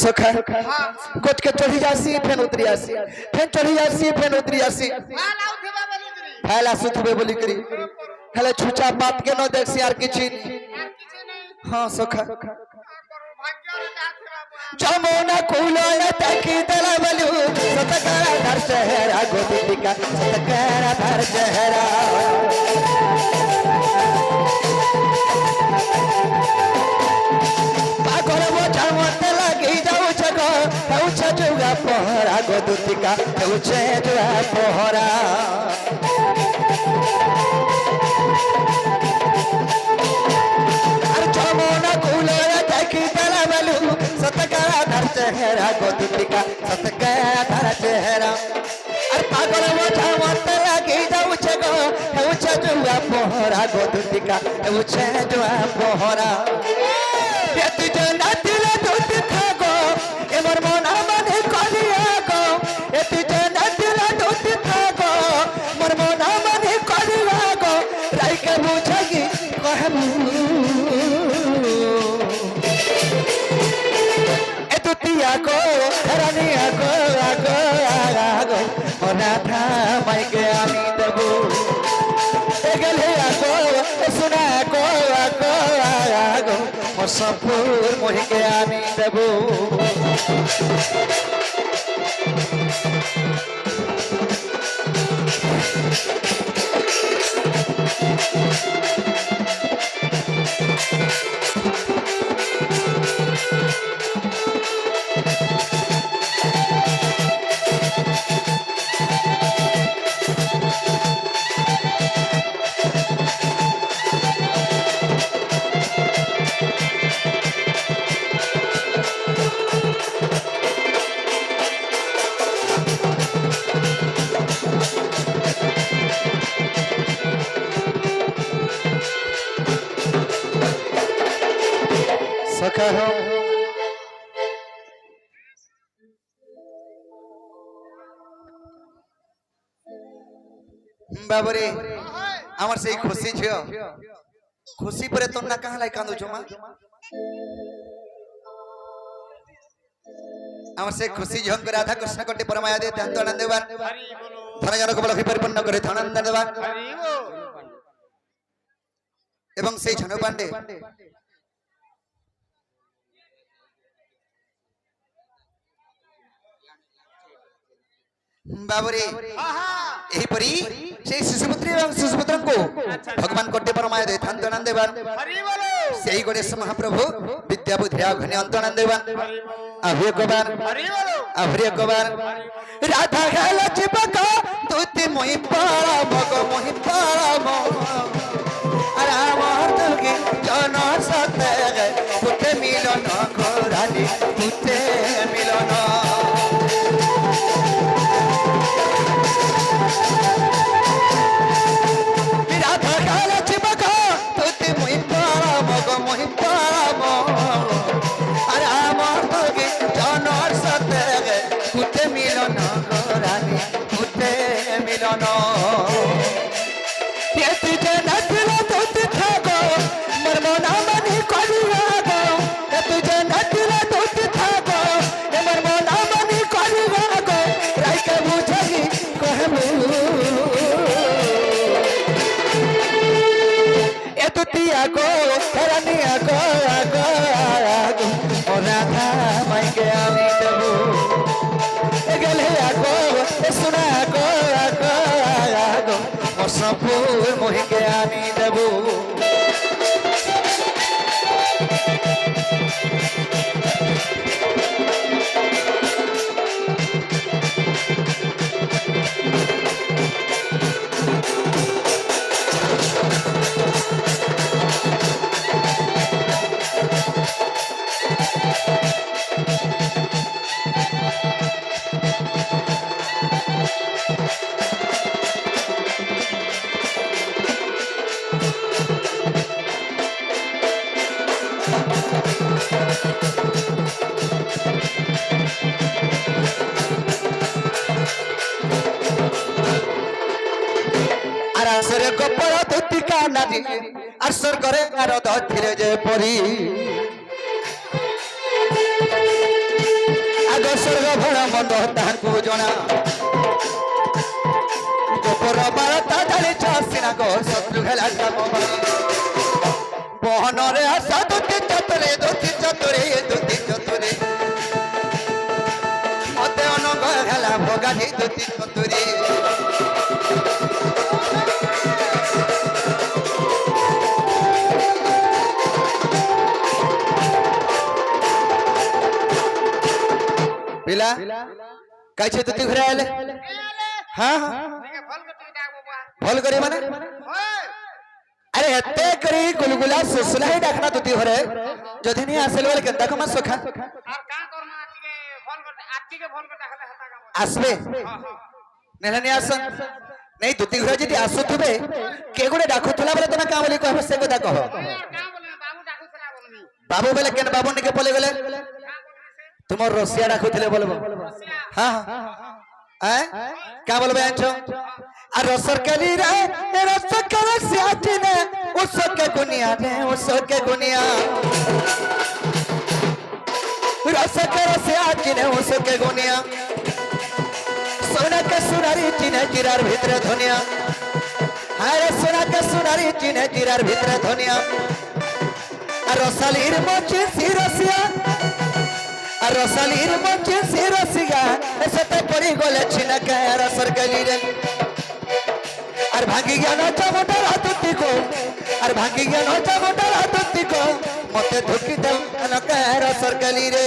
सखा गोट के चढ़ी जासी फेन उतरी आसी फेन चढ़ी जासी फेन उतरी आसी फैला सुथबे बोली करी हेले छुचा बात के न देखसी यार किछि हां सखा जमुना कुलोया ताकी दला बलू सतकारा धर शहरा गोपिका सतकारा धर शहरा पागल वो जमत लगी जाऊ छगो हेउछ जुगा पहरा गोपिका हेउछ जुगा पहरा अरे जमुना कुलोया ताकी दला बलू सतकारा धर चेहरा गोपिका सतकारा धर चेहरा अरे पागल वो जमत लगी जाऊ छगो हेउछ जुगा पहरा गोपिका हेउछ जुगा पहरा यति जना दिल दूत थागो एमर मना माने कलिया गो यति जना दिल दूत थागो मोर मना माने कलिया गो राई के बुझगी कहबू एतुतिया को रानिया को आगो आगो मना था माई के आमी देबू एगले आगो सुना को आगो आगो मोर सफुर मोहि के आमी देबू सखा हो बाबरे आमर से खुशी छियो खुशी परे तो ना कहां लाई कांदो छो मां आमर से खुशी झंक राधा कृष्ण कोटि परमाया दे ध्यान तो आनंद देवान धन जन को लखी परिपूर्ण करे आनंद देवान एवं से छनु पांडे बाबरे एही परी से शिशुपुत्री एवं शिशुपुत्र को भगवान कोटि परमाय दे थांत आनंद देवान सेही गणेश महाप्रभु विद्या बुद्धि घने अंत आनंद देवान आभ्य कबार राधा खेल चिपका तुति मोहि पारा मग मोहि पारा मग राम तुगे जन सते पुते मिलन घरानी पुते मिलन राधा काला चिपका तुति मोहि पारा मग मोहि पारा मग राम तुगे जन सते पुते मिलन घरानी पुते मिलन यति जना दिल दूत थागो मोर मना मानी कलिया गो यति जना दिल दूत थागो मोर मना मानी कलिया गो राई के बुझगी कहबू एतुतिया को रानिया को आगो आगो ओ राधा माई के आमी देबू एगले आगो सुना को आगो आगो मोर सफुर मोहि के आमी देबू आरासरे गोपर धुतिका नारी आसर करे आरो धथिरे जे परी स्वर्ग भण मत ताहांकु जना गोपर बारता जाली चासिना गो शत्रु हेला कामबाणी बहन रे आशा दुति चतुरे मते अनग हेला भगानी दुति चतुरे पिला काय छे तुती घरे आले हां फल करी माने अरे हत्ते करी गुलगुला सुसला ही डाकना तुती घरे जदी नहीं आसेल वाले केता कमा सखा और का करना आती के फोन कर डाकले हता का आसबे नेहनी आसन नहीं तुती घरे जदी आसुथबे के गुडे डाकुथला बोले तना का बोली कहब से कथा कह यार का बोले बाबू डाकुथला बोलनी बाबू बोले केन बाबू ने के पले गेले तुम रसिया डाकुथले बोलबो हां हैं क्या बोलबे आछो आ रसर कली रे रसकर सियाटी ने उसके गुनिया रे उसके गुनिया रसकर सियाटी ने उसके गुनिया सोना के सुनारी चिने चिरार भीतर धनिया हाय सोना के सुनारी चिने चिरार भीतर धनिया आ रसालीर मोची सिरसिया रसालीर मोची सिरसिया सते पड़ी गले छिना के रसर कली रे और भांगी गया नचा मोटा रातुती को और भांगी गया नचा मोटा रातुती को मते धुकी दल न कहर सरकली रे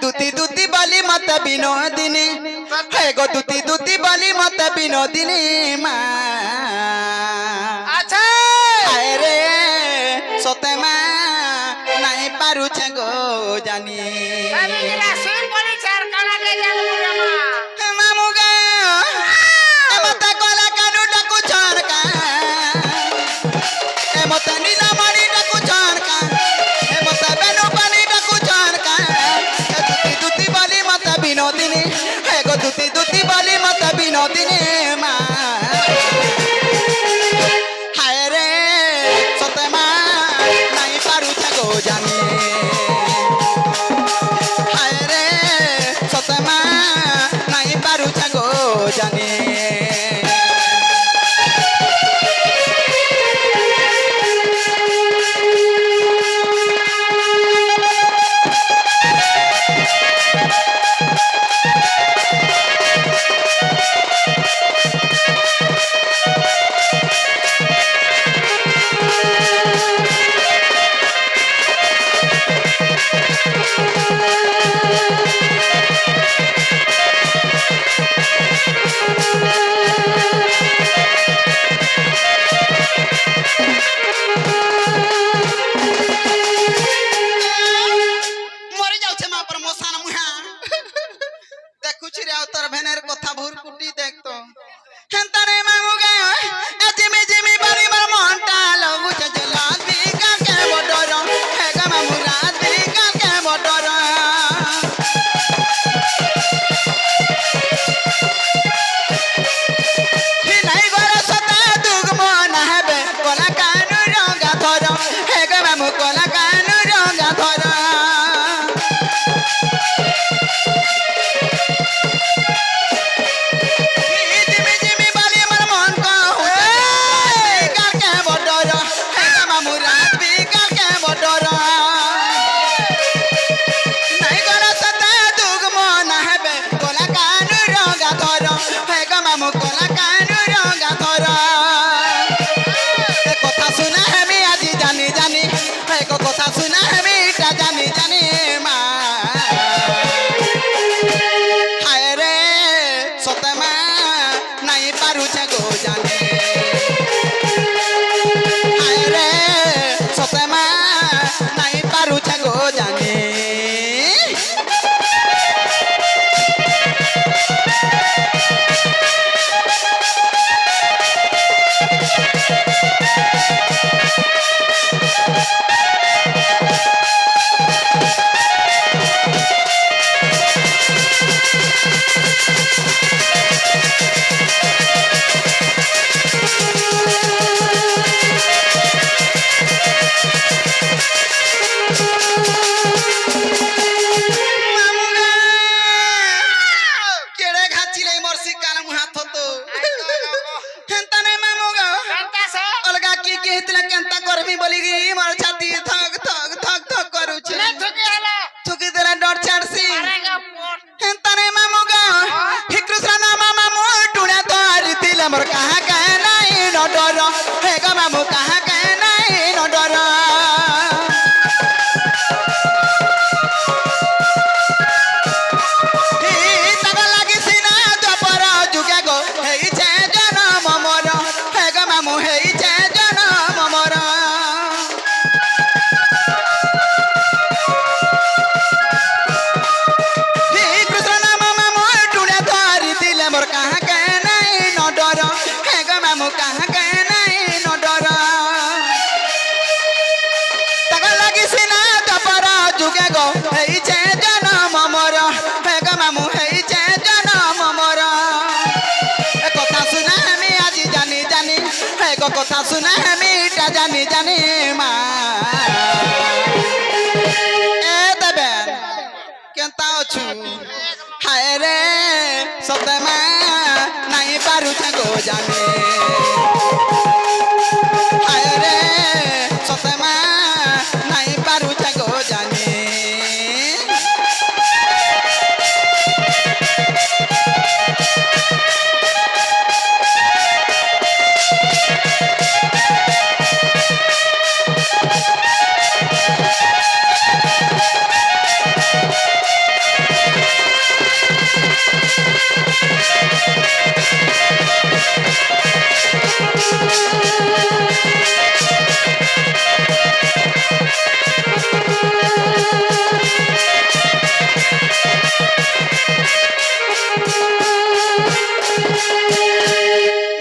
दुती दुती बाली माता विनोदिनी है गो दुती दुती बाली माता विनोदिनी माँ अच्छा अरे सोते माँ नहीं पारू चंगो जानी अभी मेरा सुन बोली चार काला ले जा मुगमा मामुगा मत कोला कानू डाकू चार का ए मत नीला मारी डाकू चार का ए मत बेनु पानी डाकू चार का दुती बाली माता विनोदिनी है गो दुती दुती बाली माता विनोदिनी माँ हाय रे सोते माँ नहीं पारू चंगो जानी हाय रे सोते माँ করবি বলি মোর ছাতি থক থক থক থক করুছে नहीं थुकी हला থুকি দেলা ডর ছাড়ছি मारेगा मोर হেন্তারে মামু গা হে কৃষ্ণ নাম মামু টুনা ধরি দিলে মোর কাহা কাহে নাই নডর হে গো মামু কাহা কাহে নাই নডর তাগা লাগিছি না জপর যুগে গো হেইছে জনম মোর হে গো মামু হেইছে জনম মোর কৃষ্ণ নাম মামু টুনা ধরি দিলে মোর কাহা কাহে নাই নডর হে গো মামু কাহা কাহে নাই নডর তাগা লাগিছি না জপর যুগে গো হেইছে জনম মোর হে গো মামু হেইছে জনম মোর এ কথা শুনে আমি আজি জানি জানি হে গো কথা শুনে আমি এটা জানি জানি মা এ দেবেন কেনতা অছু হায় রে সতে মা নাই পারুছে গো জানি হায় রে সতে মা নাই পারুছে গো জানি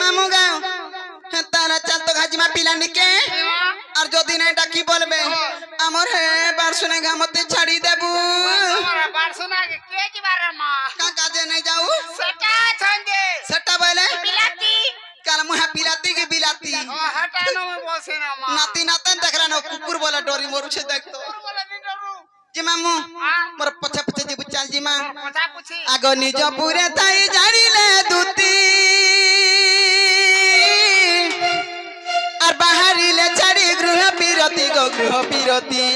মামু গাও হে তারা চাল তো ঘাজিমা পিলানিকে আর যদি না এটা কি বলবে আমার হে বারশুনে গামতে ছাড়ি দেবু हमारा बार सुना के की बारे मां কা কাজে নাই যাও सटा छंदे সেটা বলে बिलाती কাল মুহা পিলাতি কি বিলাতি ओ हटानो में बोसे ना मां নাতি নাতেন দেখলা না কুকুর বলে ডরি মরুছে দেখতো बोले नहीं डरू জি মামু हां মোর পছে পছে ଯିବୁ চাল জি মা पता पूछी আগ নিজ পুরে তাই জানিলে দুতি আর বাহারিলে ছাড়ি গৃহ বিরতি গো গৃহ বিরতি